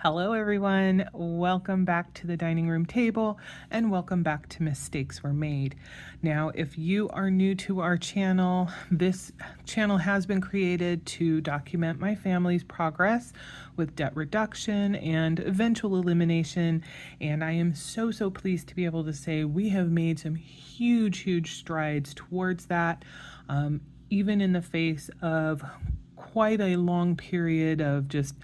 Hello everyone, welcome back to the dining room table and welcome back to Mistakes Were Made. Now, if you are new to our channel, this channel has been created to document my family's progress with debt reduction and eventual elimination, and I am so pleased to be able to say we have made some huge strides towards that, even in the face of quite a long period of just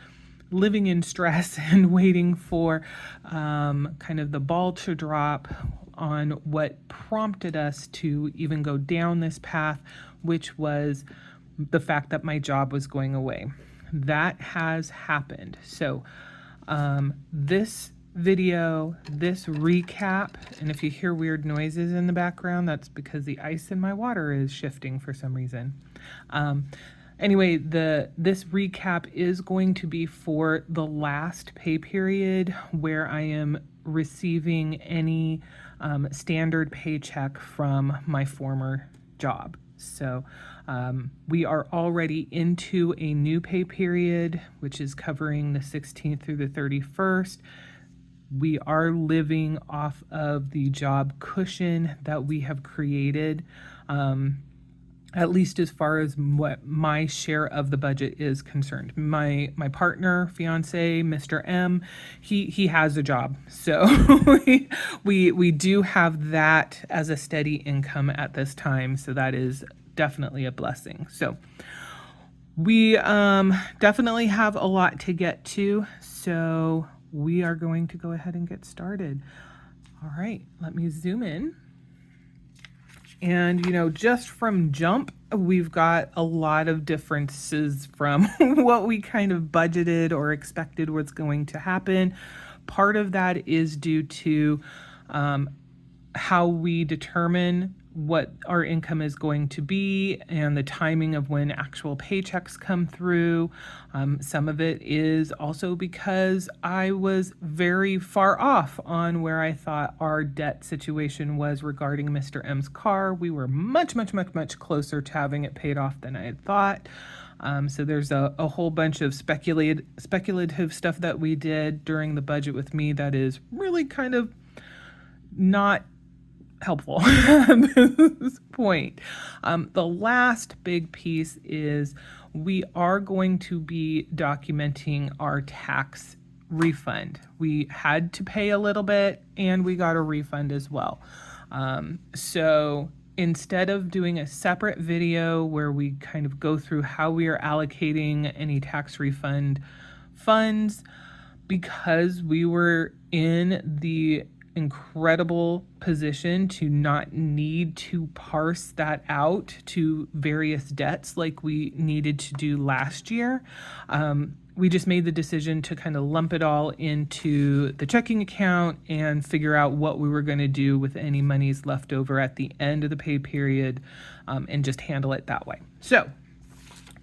living in stress and waiting for kind of the ball to drop on what prompted us to even go down this path, which was the fact that my job was going away. That has happened. So this video, this recap, and if you hear weird noises in the background, that's because the ice in my water is shifting for some reason. Anyway, this recap is going to be for the last pay period where I am receiving any standard paycheck from my former job. So we are already into a new pay period, which is covering the 16th through the 31st. We are living off of the job cushion that we have created. At least as far as what my share of the budget is concerned. My partner, fiance, Mr. M, he has a job. So we do have that as a steady income at this time. So that is definitely a blessing. So we definitely have a lot to get to. So we are going to go ahead and get started. All right, let me zoom in. And, just from jump, we've got a lot of differences from what we kind of budgeted or expected was going to happen. Part of that is due to how we determine what our income is going to be and the timing of when actual paychecks come through. Some of it is also because I was very far off on where I thought our debt situation was regarding Mr. M's car. We were much closer to having it paid off than I had thought. So there's a whole bunch of speculative stuff that we did during the budget with me that is really kind of not helpful at this point. The last big piece is we are going to be documenting our tax refund. We had to pay a little bit and we got a refund as well. So instead of doing a separate video where we kind of go through how we are allocating any tax refund funds, because we were in the incredible position to not need to parse that out to various debts like we needed to do last year. We just made the decision to kind of lump it all into the checking account and figure out what we were going to do with any monies left over at the end of the pay period, and just handle it that way. So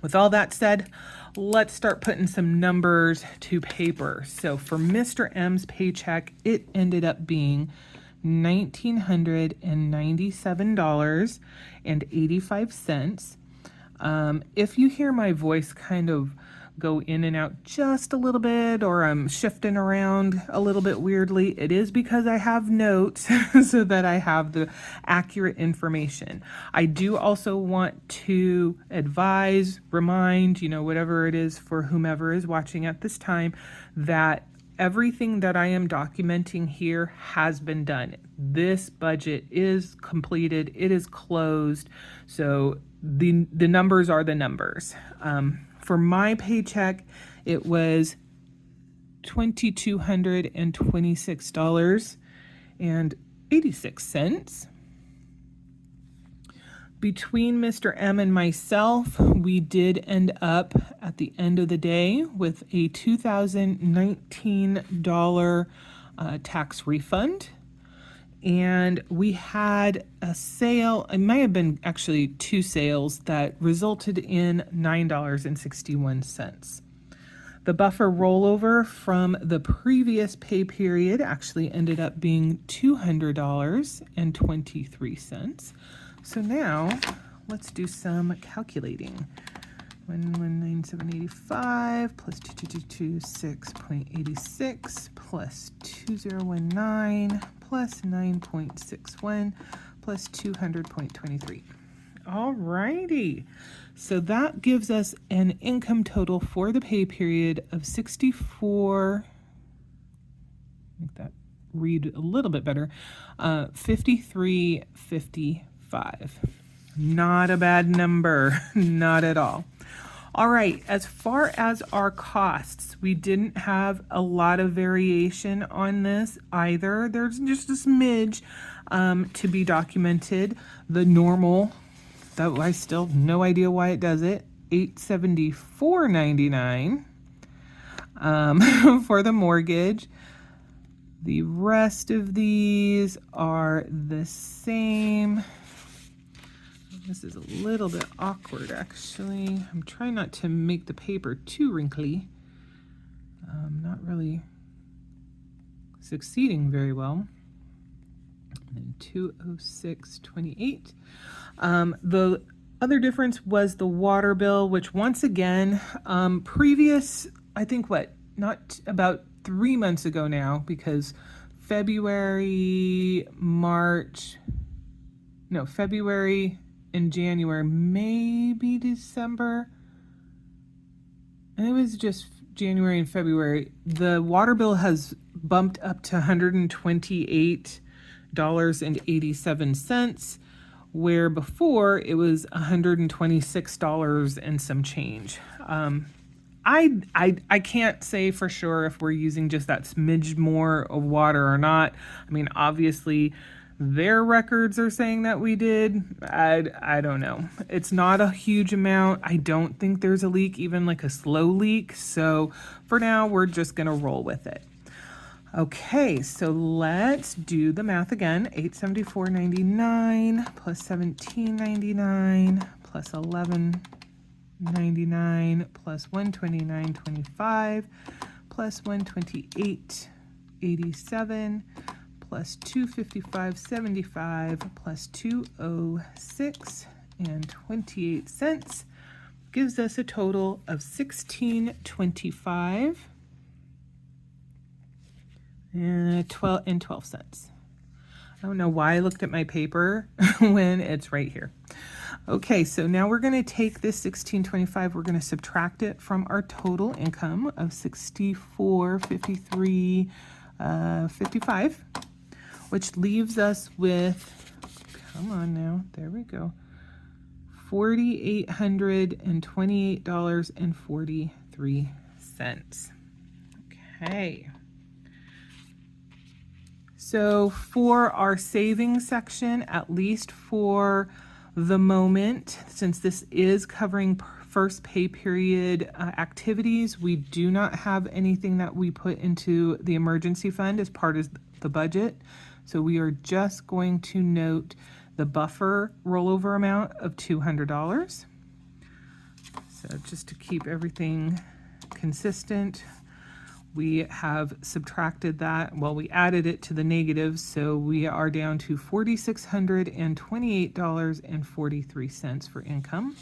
with all that said, let's start putting some numbers to paper. So for Mr. M's paycheck, it ended up being $1,997.85. If you hear my voice kind of go in and out just a little bit, or I'm shifting around a little bit weirdly, it is because I have notes so that I have the accurate information. I do also want to advise, remind, whatever it is for whomever is watching at this time, that everything that I am documenting here has been done. This budget is completed, it is closed, so the numbers are the numbers. For my paycheck, it was $2,226.86. Between Mr. M and myself, we did end up at the end of the day with a $2,019 tax refund. And we had a sale, it might have been actually two sales, that resulted in $9.61. The buffer rollover from the previous pay period actually ended up being $200.23. So now let's do some calculating. 119,785 plus 2226.86 plus 2019 plus 9.61 plus 200.23. All righty. So that gives us an income total for the pay period of 64. Make that read a little bit better. 53.55. Not a bad number, not at all. All right, as far as our costs, we didn't have a lot of variation on this either. There's just a smidge to be documented. The normal, though I still have no idea why it does it, $874.99 for the mortgage. The rest of these are the same. This is a little bit awkward, actually. I'm trying not to make the paper too wrinkly. Not really succeeding very well. And 206.28. The other difference was the water bill, which once again, previous, I think not about 3 months ago now, because February and January, maybe December. And it was just January and February. The water bill has bumped up to $128.87, where before it was $126 and some change. I can't say for sure if we're using just that smidge more of water or not. I mean, obviously their records are saying that we did. I don't know. It's not a huge amount. I don't think there's a leak, even like a slow leak. So for now, we're just going to roll with it. Okay, so let's do the math again. $874.99 plus $17.99 plus $11.99 plus $129.25 plus $128.87 plus $255.75 plus $206.28 gives us a total of $16.25 and 12 cents. I don't know why I looked at my paper when it's right here. Okay, so now we're going to take this $16.25, we're going to subtract it from our total income of $64.53.55, which leaves us with, come on now, there we go, $4,828.43. Okay. So for our savings section, at least for the moment, since this is covering first pay period activities, we do not have anything that we put into the emergency fund as part of the budget. So we are just going to note the buffer rollover amount of $200. So just to keep everything consistent, we have subtracted that. Well, we added it to the negatives, so we are down to $4,628.43 for income.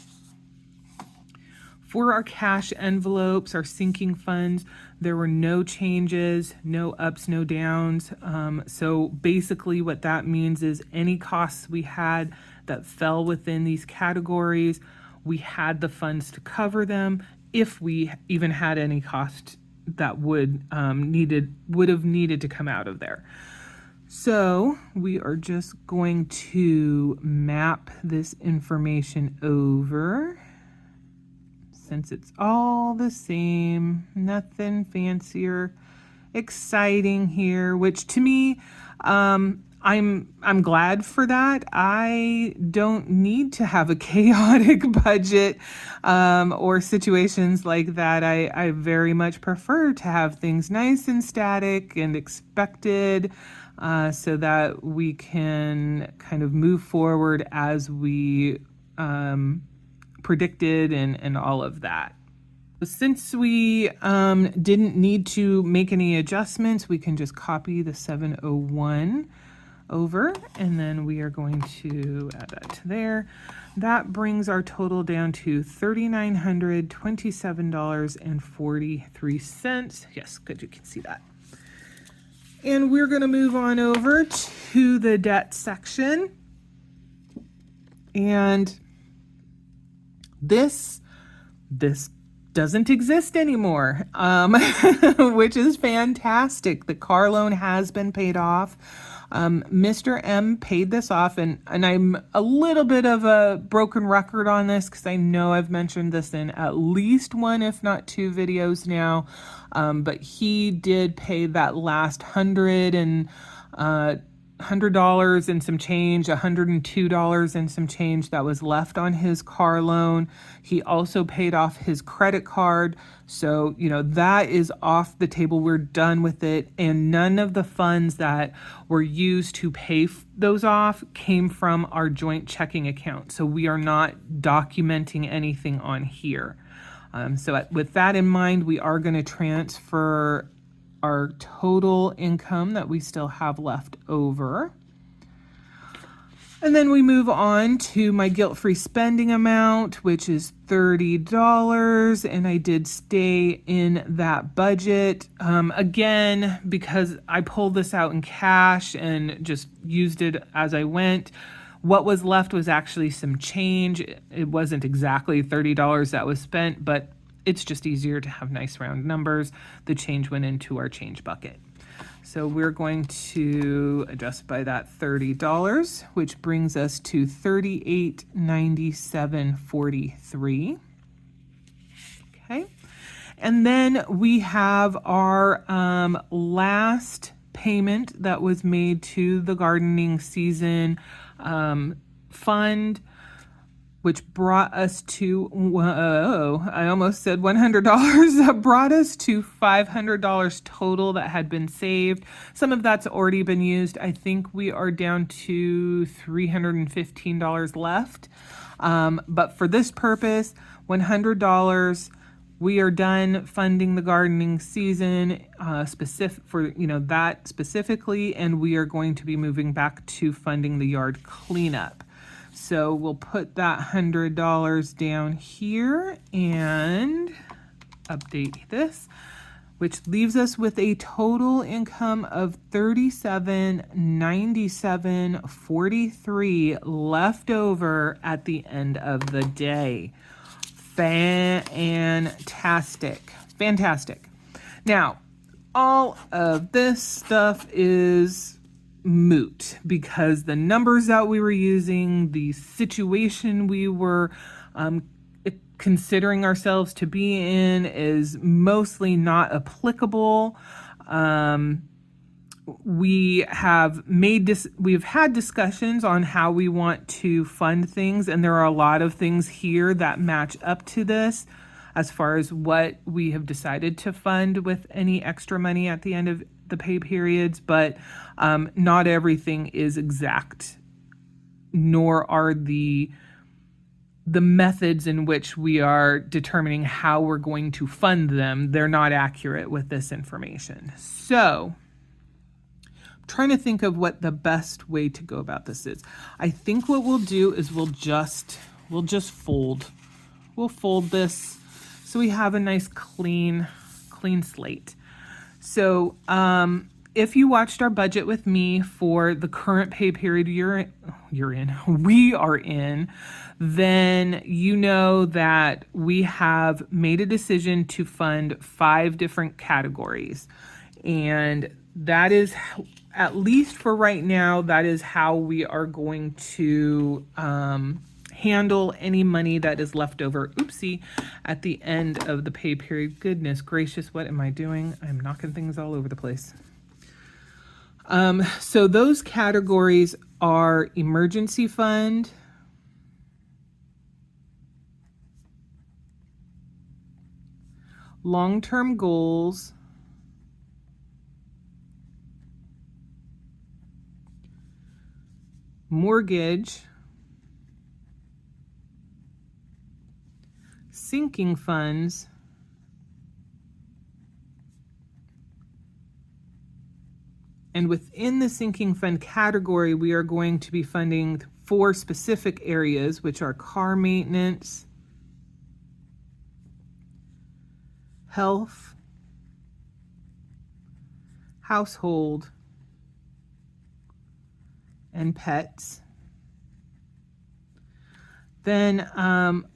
For our cash envelopes, our sinking funds, there were no changes, no ups, no downs. So basically what that means is any costs we had that fell within these categories, we had the funds to cover them if we even had any cost that would have needed to come out of there. So we are just going to map this information over, since it's all the same, nothing fancier, exciting here, which to me, I'm glad for that. I don't need to have a chaotic budget or situations like that. I very much prefer to have things nice and static and expected, so that we can kind of move forward as we predicted and all of that. Since we didn't need to make any adjustments, we can just copy the 701 over, and then we are going to add that to there. That brings our total down to $3,927.43. Yes, good, you can see that. And we're going to move on over to the debt section. And this doesn't exist anymore, which is fantastic. The car loan has been paid off. Mr. M paid this off, and I'm a little bit of a broken record on this because I know I've mentioned this in at least one, if not two videos now, but he did pay that last $100 and some change, $102 and some change that was left on his car loan. He also paid off his credit card. So, that is off the table. We're done with it. And none of the funds that were used to pay those off came from our joint checking account. So we are not documenting anything on here. So with that in mind, we are going to transfer our total income that we still have left over. And then we move on to my guilt-free spending amount, which is $30. And I did stay in that budget. Again, because I pulled this out in cash and just used it as I went, what was left was actually some change. It wasn't exactly $30 that was spent, but it's just easier to have nice round numbers. The change went into our change bucket. So we're going to adjust by that $30, which brings us to $38.97.43. Okay. And then we have our last payment that was made to the gardening season fund, which brought us to, I almost said $100. That brought us to $500 total that had been saved. Some of that's already been used. I think we are down to $315 left. But for this purpose, $100. We are done funding the gardening season specific for that specifically, and we are going to be moving back to funding the yard cleanup. So we'll put that $100 down here and update this, which leaves us with a total income of $37.97.43 left over at the end of the day. Fantastic. Now, all of this stuff is moot because the numbers that we were using, the situation we were considering ourselves to be in is mostly not applicable. We've had discussions on how we want to fund things, and there are a lot of things here that match up to this as far as what we have decided to fund with any extra money at the end of the pay periods, but not everything is exact, nor are the methods in which we are determining how we're going to fund them. They're not accurate with this information. So I'm trying to think of what the best way to go about this is. I think what we'll do is we'll just fold. We'll fold this so we have a nice clean slate. So if you watched our budget with me for the current pay period we are in, then you know that we have made a decision to fund 5 different categories. And that is, at least for right now, that is how we are going to handle any money that is left over, at the end of the pay period. Goodness gracious, what am I doing? I'm knocking things all over the place. So those categories are emergency fund, long-term goals, mortgage, sinking funds, And within the sinking fund category, we are going to be funding 4 specific areas, which are car maintenance, health, household, and pets. Then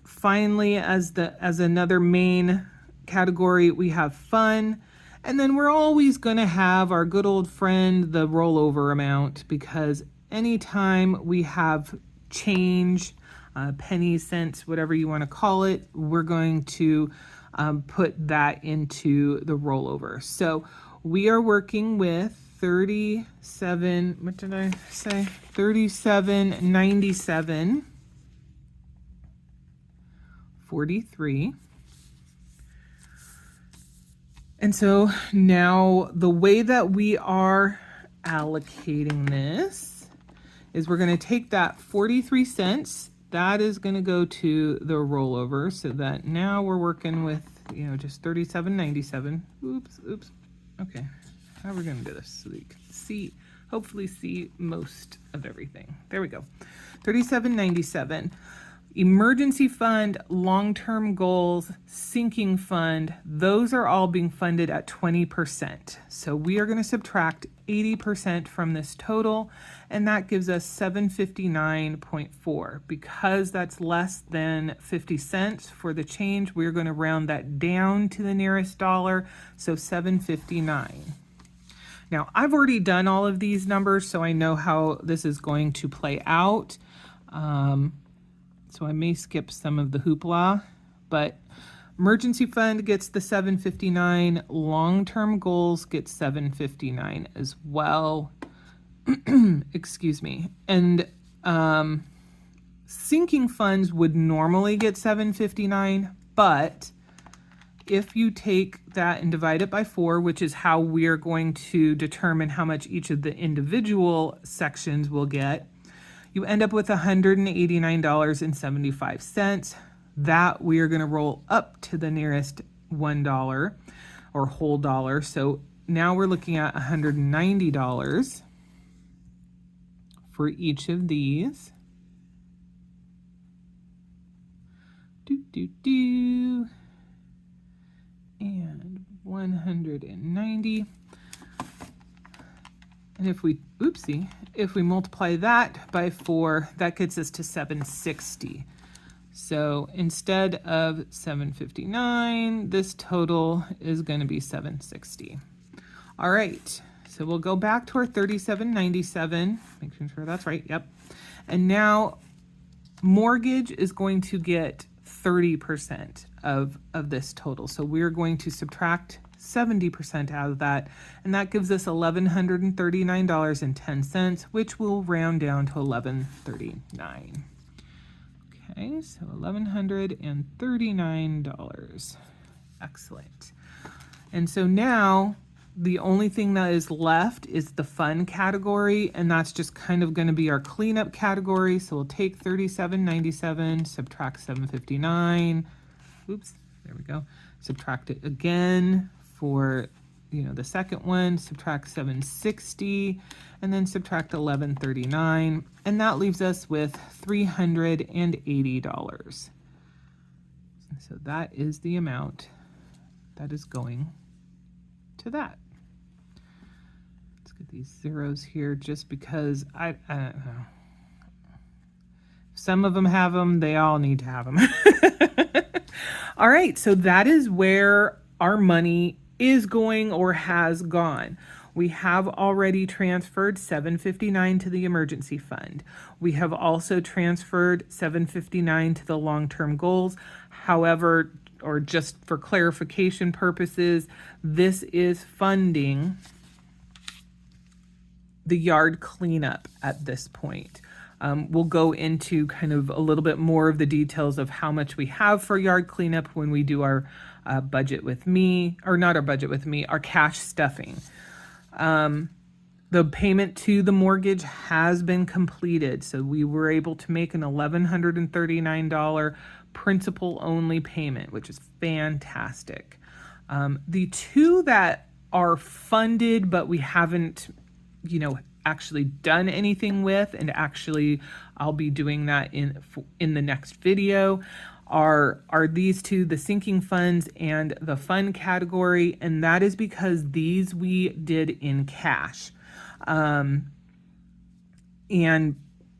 finally, as another main category, we have fun. And then we're always going to have our good old friend, the rollover amount, because anytime we have change, pennies, cents, whatever you want to call it, we're going to put that into the rollover. So we are working with 37, what did I say? 37.97, 43. And so now the way that we are allocating this is we're going to take that 43 cents. That is going to go to the rollover, so that now we're working with, just 37.97. Oops. Okay. How are we going to do this so that you can hopefully see most of everything? There we go. 37.97. Emergency fund, long-term goals, sinking fund, those are all being funded at 20%. So we are going to subtract 80% from this total, and that gives us 759.4. Because that's less than 50 cents for the change, we're going to round that down to the nearest dollar, so 759. Now, I've already done all of these numbers, so I know how this is going to play out. So I may skip some of the hoopla, but emergency fund gets the 759, long-term goals gets 759 as well. Excuse me. And sinking funds would normally get 759, but if you take that and divide it by 4, which is how we're going to determine how much each of the individual sections will get, you end up with $189.75. That we are going to roll up to the nearest $1 or whole dollar. So now we're looking at $190 for each of these. And 190. And if we multiply that by 4, that gets us to 760. So instead of 759, this total is going to be 760. All right, so we'll go back to our 37.97, making sure that's right, yep. And now mortgage is going to get 30% of this total. So we're going to subtract 70% out of that, and that gives us $1,139.10, which will round down to $1,139. Okay, so $1,139. Excellent. And so now the only thing that is left is the fun category, and that's just kind of going to be our cleanup category. So we'll take 37.97, subtract 759. Oops, there we go. Subtract it again for the second one, subtract 760, and then subtract 1139, and that leaves us with $380. So that is the amount that is going to that. Let's get these zeros here just because I don't know. Some of them have them, they all need to have them. All right, so that is where our money is going or has gone. We have already transferred $759 to the emergency fund. We have also transferred $759 to the long-term goals. However, or just for clarification purposes, this is funding the yard cleanup at this point. We'll go into kind of a little bit more of the details of how much we have for yard cleanup when we do our budget with me, or not our budget with me, our cash stuffing. The payment to the mortgage has been completed, so we were able to make an $1,139 principal only payment, which is fantastic. The two that are funded but we haven't actually done anything with, and actually I'll be doing that in the next video, are these two, the sinking funds and the fund category. And that is because these we did in cash. And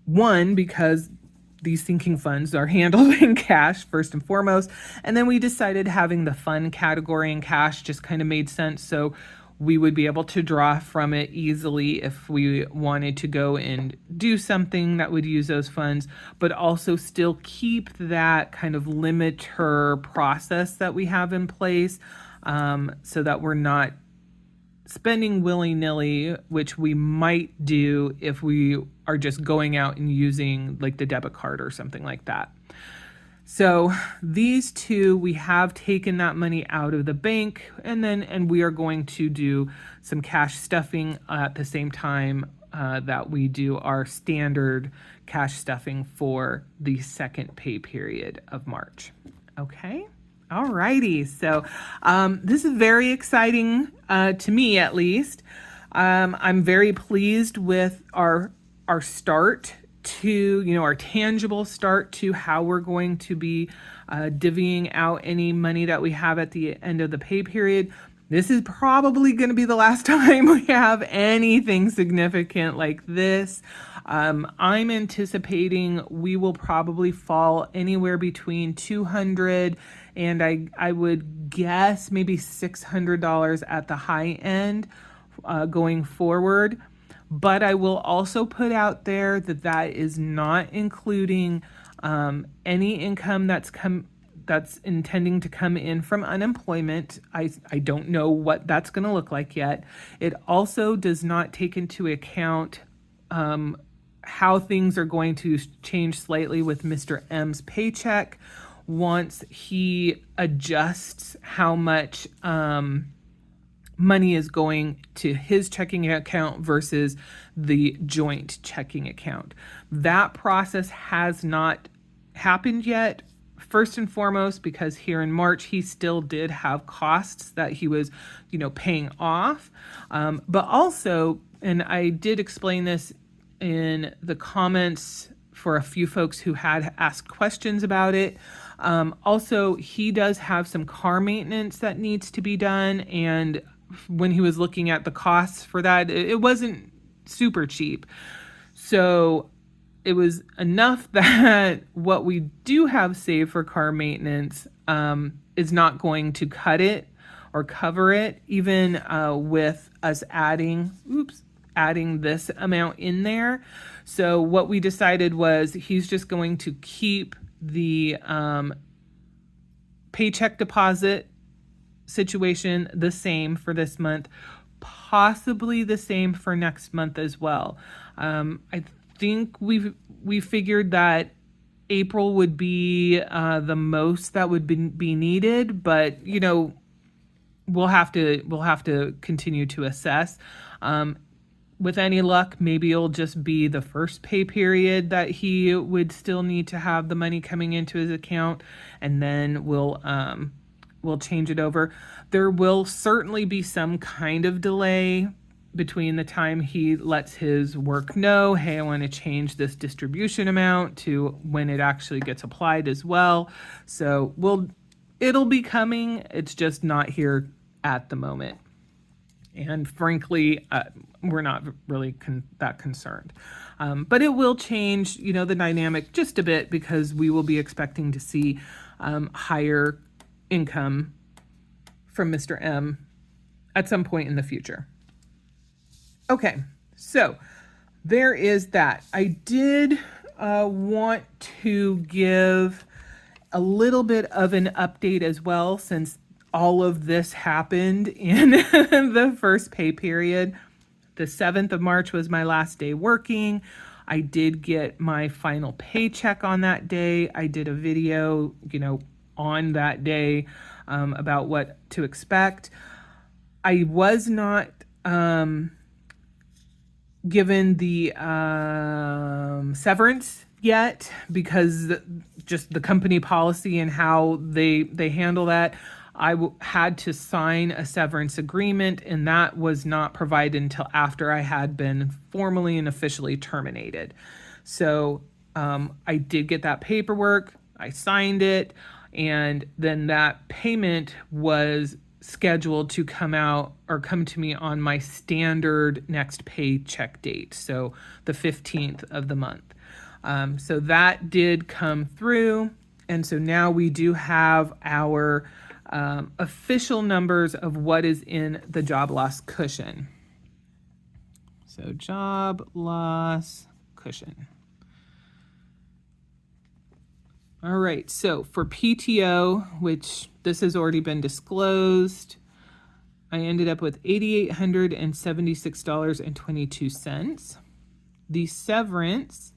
one, because these sinking funds are handled in cash first and foremost. And then we decided having the fund category in cash just kind of made sense. So we would be able to draw from it easily if we wanted to go and do something that would use those funds, but also still keep that kind of limiter process that we have in place, so that we're not spending willy-nilly, which we might do if we are just going out and using like the debit card or something like that. So these two, we have taken that money out of the bank, and we are going to do some cash stuffing at the same time that we do our standard cash stuffing for the second pay period of March. Okay. Alrighty. So this is very exciting to me, at least. I'm very pleased with our start to, our tangible start to how we're going to be divvying out any money that we have at the end of the pay period. This is probably going to be the last time we have anything significant like this. I'm anticipating we will probably fall anywhere between $200 and I would guess maybe $600 at the high end going forward. But I will also put out there that is not including any income that's intending to come in from unemployment. I don't know what that's going to look like yet. It also does not take into account how things are going to change slightly with Mr. M's paycheck once he adjusts how much money is going to his checking account versus the joint checking account. That process has not happened yet. First and foremost, because here in March, he still did have costs that he was, paying off. But also, and I did explain this in the comments for a few folks who had asked questions about it. Also, he does have some car maintenance that needs to be done, and when he was looking at the costs for that, it wasn't super cheap. So it was enough that what we do have saved for car maintenance is not going to cut it or cover it, even with us adding this amount in there. So what we decided was he's just going to keep the paycheck deposit situation the same for this month, possibly the same for next month as well. I think we figured that April would be the most that would be needed, but we'll have to continue to assess. With any luck, maybe it'll just be the first pay period that he would still need to have the money coming into his account, and then we'll change it over. There will certainly be some kind of delay between the time he lets his work know, hey, I want to change this distribution amount, to when it actually gets applied as well. So it'll be coming. It's just not here at the moment. And frankly, we're not really that concerned. But it will change, the dynamic just a bit, because we will be expecting to see higher income from Mr. M at some point in the future. Okay, so there is that. I did want to give a little bit of an update as well, since all of this happened in the first pay period. The 7th of March was my last day working. I did get my final paycheck on that day. I did a video, on that day about what to expect. I was not given the severance yet, because just the company policy and how they handle that. had to sign a severance agreement, and that was not provided until after I had been formally and officially terminated. So I did get that paperwork, I signed it, and then that payment was scheduled to come to me on my standard next paycheck date, so the 15th of the month. So that did come through, and so now we do have our official numbers of what is in the job loss cushion. So job loss cushion. All right, so for PTO, which this has already been disclosed, I ended up with $876.22. The severance,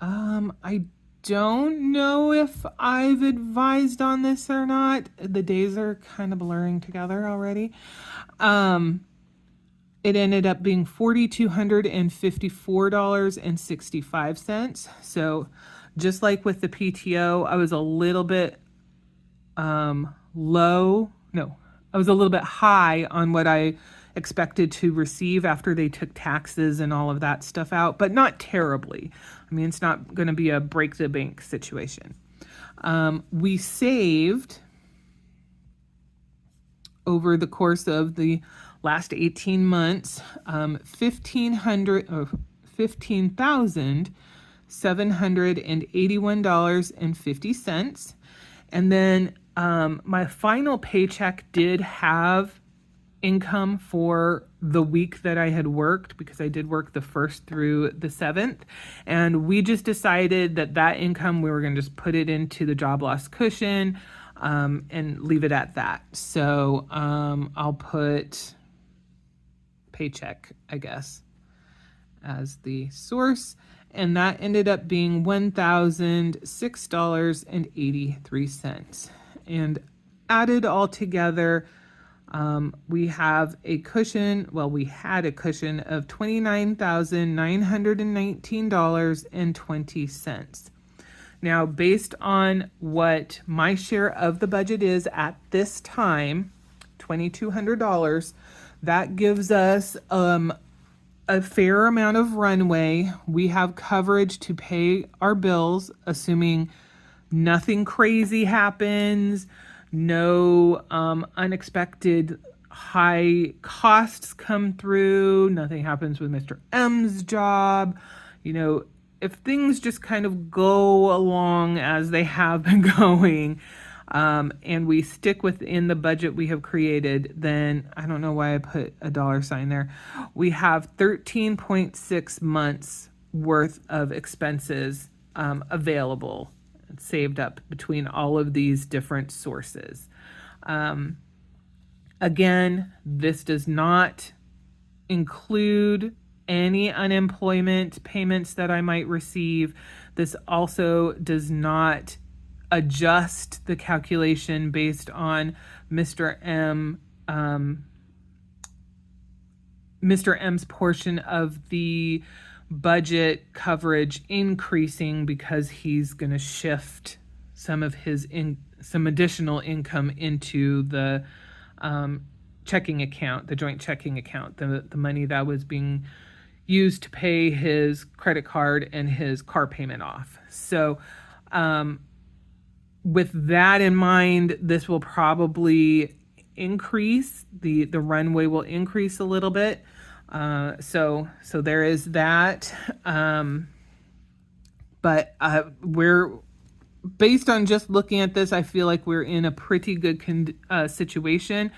I don't know if I've advised on this or not. The days are kind of blurring together already. It ended up being $4,254.65. So just like with the PTO, I was a little bit I was a little bit high on what I expected to receive after they took taxes and all of that stuff out, but not terribly. I mean, it's not going to be a break the bank situation. We saved over the course of the last 18 months, $15,781.50. And then my final paycheck did have income for the week that I had worked, because I did work the 1st through the 7th. And we just decided that income, we were going to just put it into the job loss cushion and leave it at that. So I'll put paycheck, I guess, as the source. And that ended up being $1,006.83. And added all together, we have a cushion, we had a cushion of $29,919.20. Now, based on what my share of the budget is at this time, $2,200, that gives us a fair amount of runway. We have coverage to pay our bills, assuming nothing crazy happens, no unexpected high costs come through, nothing happens with Mr. M's job. If things just kind of go along as they have been going, and we stick within the budget we have created, then I don't know why I put a $sign there. We have 13.6 months worth of expenses available, saved up between all of these different sources. Again, this does not include any unemployment payments that I might receive. This also does not adjust the calculation based on Mr. M's portion of the budget coverage increasing, because he's going to shift some of his some additional income into the checking account, the joint checking account, the money that was being used to pay his credit card and his car payment off. So with that in mind, this will probably increase, the runway will increase a little bit. So there is that. But we're, based on just looking at this, I feel like we're in a pretty good situation.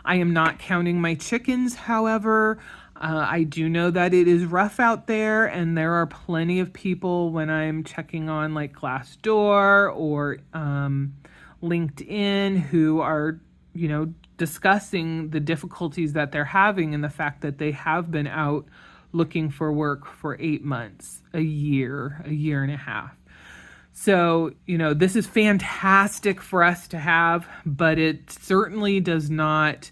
I am not counting my chickens, however. I do know that it is rough out there, and there are plenty of people, when I'm checking on like Glassdoor or LinkedIn, who are, discussing the difficulties that they're having, and the fact that they have been out looking for work for 8 months, a year and a half. So, this is fantastic for us to have, but it certainly does not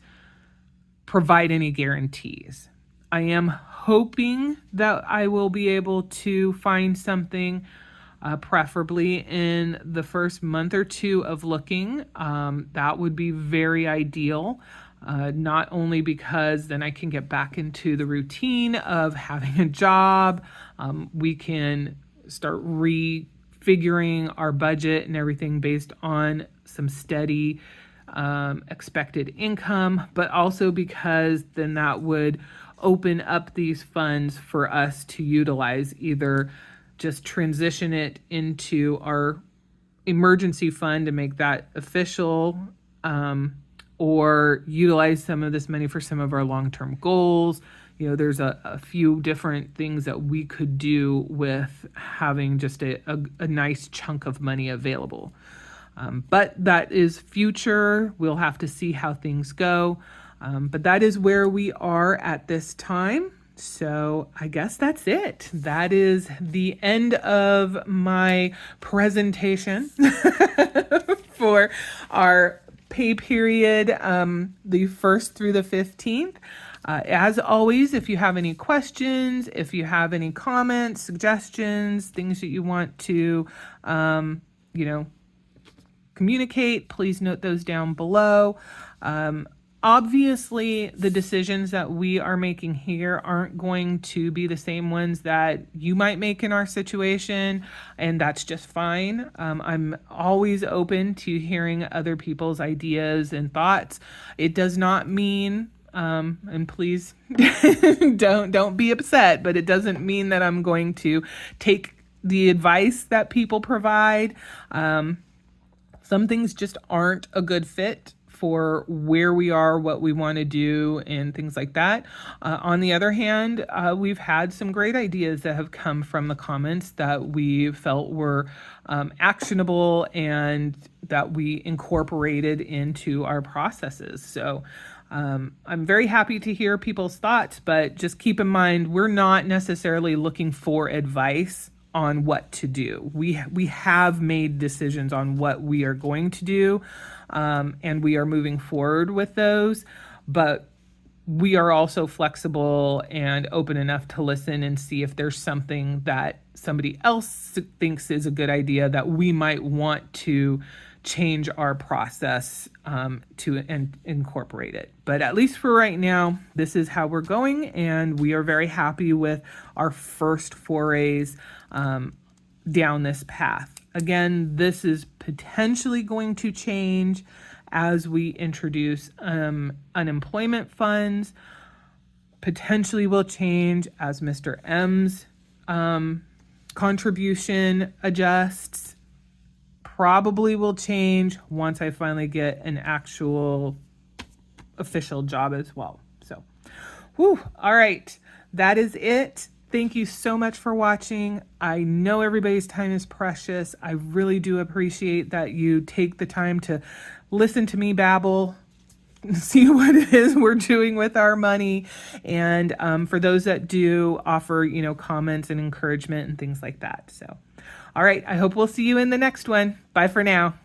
provide any guarantees. I am hoping that I will be able to find something preferably in the first month or two of looking. That would be very ideal. Not only because then I can get back into the routine of having a job, we can start refiguring our budget and everything based on some steady expected income, but also because then that would open up these funds for us to utilize, either just transition it into our emergency fund to make that official, or utilize some of this money for some of our long-term goals. There's a few different things that we could do with having just a nice chunk of money available. But that is future. We'll have to see how things go. But that is where we are at this time. So I guess that's it. That is the end of my presentation for our pay period, the 1st through the 15th. As always, if you have any questions, if you have any comments, suggestions, things that you want to, communicate, please note those down below. Obviously, the decisions that we are making here aren't going to be the same ones that you might make in our situation, and that's just fine. I'm always open to hearing other people's ideas and thoughts. It does not mean, and please don't be upset, but it doesn't mean that I'm going to take the advice that people provide. Some things just aren't a good fit for where we are, what we want to do, and things like that. On the other hand, we've had some great ideas that have come from the comments that we felt were actionable and that we incorporated into our processes. So I'm very happy to hear people's thoughts, but just keep in mind, we're not necessarily looking for advice on what to do. We have made decisions on what we are going to do, and we are moving forward with those, but we are also flexible and open enough to listen and see if there's something that somebody else thinks is a good idea that we might want to change our process to incorporate it. But at least for right now, this is how we're going, and we are very happy with our first forays down this path. Again, this is potentially going to change as we introduce unemployment funds. Potentially will change as Mr. M's contribution adjusts. Probably will change once I finally get an actual official job as well. So, all right, that is it. Thank you so much for watching. I know everybody's time is precious. I really do appreciate that you take the time to listen to me babble, see what it is we're doing with our money. And for those that do, offer, comments and encouragement and things like that. So, all right, I hope we'll see you in the next one. Bye for now.